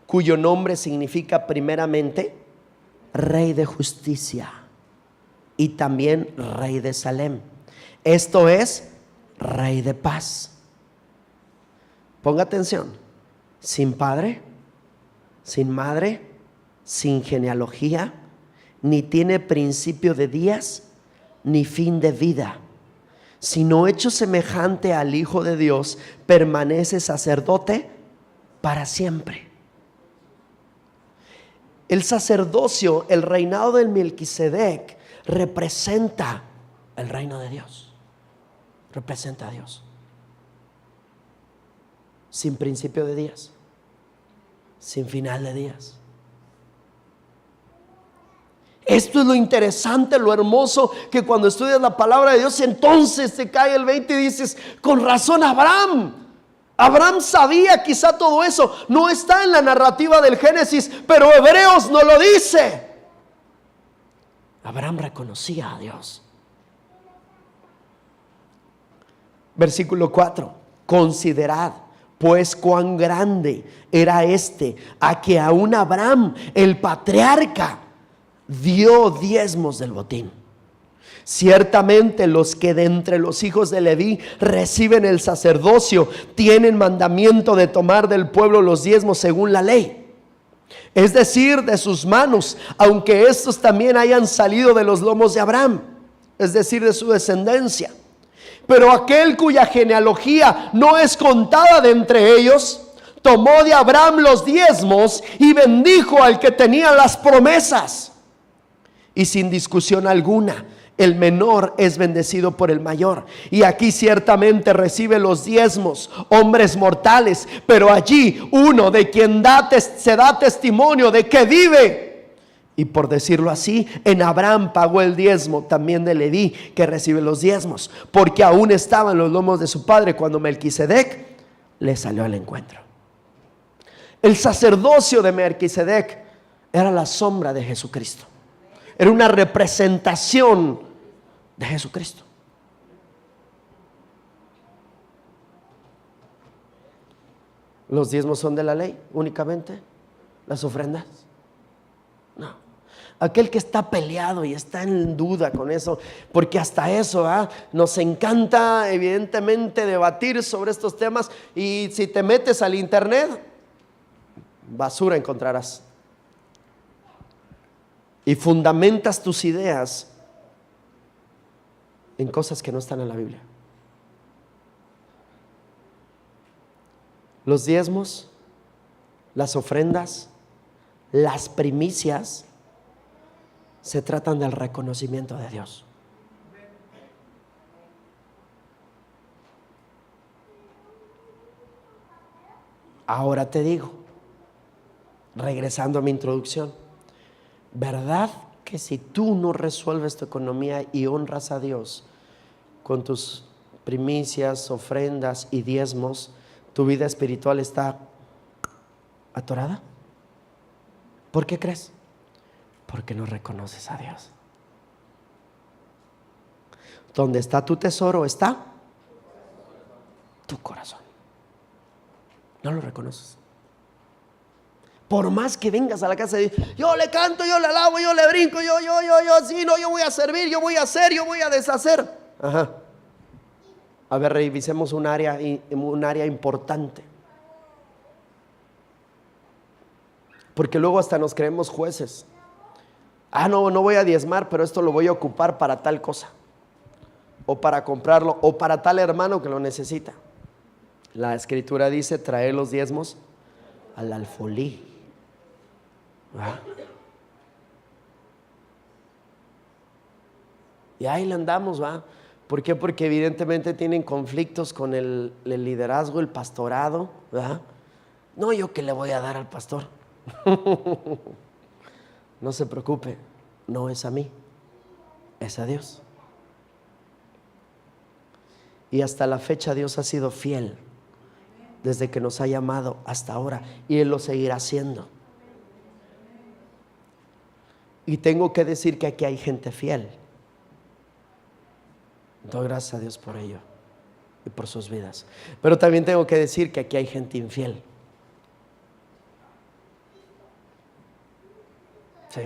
cuyo nombre significa primeramente Rey de Justicia y también Rey de Salem. Esto es Rey de Paz. Ponga atención: sin padre, sin madre, sin genealogía, ni tiene principio de días, ni fin de vida, sino hecho semejante al Hijo de Dios, permanece sacerdote para siempre. El sacerdocio, el reinado del Melquisedec, representa el reino de Dios. Representa a Dios. Sin principio de días, sin final de días. Esto es lo interesante, lo hermoso, que cuando estudias la palabra de Dios, entonces te cae el 20 y dices: con razón Abraham sabía quizá todo eso. No está en la narrativa del Génesis, pero Hebreos no lo dice. Abraham reconocía a Dios. Versículo 4: considerad pues cuán grande era este, a que aún Abraham, el patriarca, dio diezmos del botín. Ciertamente los que de entre los hijos de Leví reciben el sacerdocio tienen mandamiento de tomar del pueblo los diezmos según la ley, es decir, de sus manos, aunque estos también hayan salido de los lomos de Abraham, es decir, de su descendencia. Pero aquel cuya genealogía no es contada de entre ellos, tomó de Abraham los diezmos y bendijo al que tenía las promesas. Y sin discusión alguna, el menor es bendecido por el mayor. Y aquí ciertamente recibe los diezmos hombres mortales, pero allí uno de quien se da testimonio de que vive. Y por decirlo así, en Abraham pagó el diezmo también de Leví, que recibe los diezmos, porque aún estaba en los lomos de su padre cuando Melquisedec le salió al encuentro. El sacerdocio de Melquisedec era la sombra de Jesucristo. Era una representación de Jesucristo. ¿Los diezmos son de la ley únicamente? ¿Las ofrendas? No. Aquel que está peleado y está en duda con eso, porque hasta eso nos encanta evidentemente debatir sobre estos temas, y si te metes al internet, basura encontrarás. Y fundamentas tus ideas en cosas que no están en la Biblia. Los diezmos, las ofrendas, las primicias se tratan del reconocimiento de Dios. Ahora te digo, regresando a mi introducción, ¿verdad que si tú no resuelves tu economía y honras a Dios con tus primicias, ofrendas y diezmos, tu vida espiritual está atorada? ¿Por qué crees? Porque no reconoces a Dios. Donde está tu tesoro está tu corazón. No lo reconoces. Por más que vengas a la casa de Dios, yo le canto, yo le alabo, yo le brinco, sí, no, yo voy a servir, yo voy a hacer, yo voy a deshacer. Ajá. A ver, revisemos un área importante. Porque luego hasta nos creemos jueces. No voy a diezmar, pero esto lo voy a ocupar para tal cosa, o para comprarlo, o para tal hermano que lo necesita. La escritura dice: traer los diezmos al alfolí. Y ahí le andamos, ¿va? ¿Por qué? Porque evidentemente tienen conflictos con el liderazgo, el pastorado, ¿verdad? No, yo que le voy a dar al pastor. No se preocupe, no es a mí, es a Dios. Y hasta la fecha Dios ha sido fiel, desde que nos ha llamado hasta ahora, y Él lo seguirá haciendo. Y tengo que decir que aquí hay gente fiel. Doy gracias a Dios por ello y por sus vidas. Pero también tengo que decir que aquí hay gente infiel. Sí.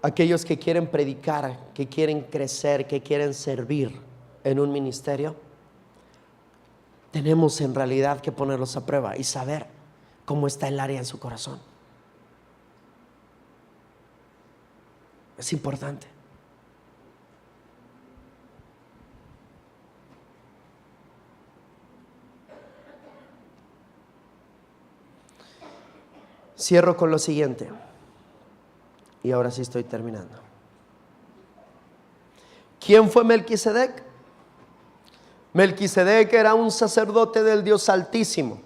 Aquellos que quieren predicar, que quieren crecer, que quieren servir en un ministerio, tenemos en realidad que ponerlos a prueba y saber cómo está el área en su corazón. Es importante. Cierro con lo siguiente, y ahora sí estoy terminando. ¿Quién fue Melquisedec? Melquisedec era un sacerdote del Dios Altísimo.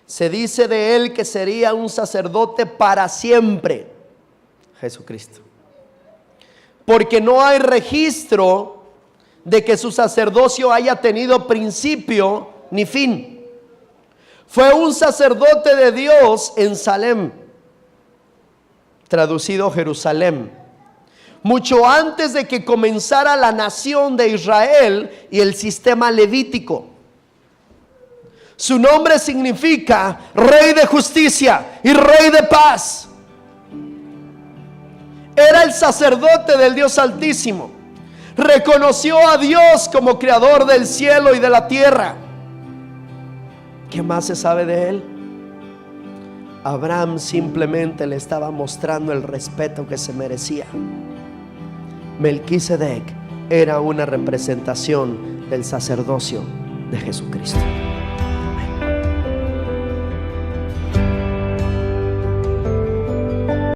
Se dice de él que sería un sacerdote para siempre. Jesucristo. Porque no hay registro de que su sacerdocio haya tenido principio ni fin. Fue un sacerdote de Dios en Salem, traducido Jerusalén, mucho antes de que comenzara la nación de Israel y el sistema levítico. Su nombre significa Rey de Justicia y Rey de Paz. Era el sacerdote del Dios Altísimo. Reconoció a Dios como creador del cielo y de la tierra. ¿Qué más se sabe de él? Abraham simplemente le estaba mostrando el respeto que se merecía. Melquisedec era una representación del sacerdocio de Jesucristo.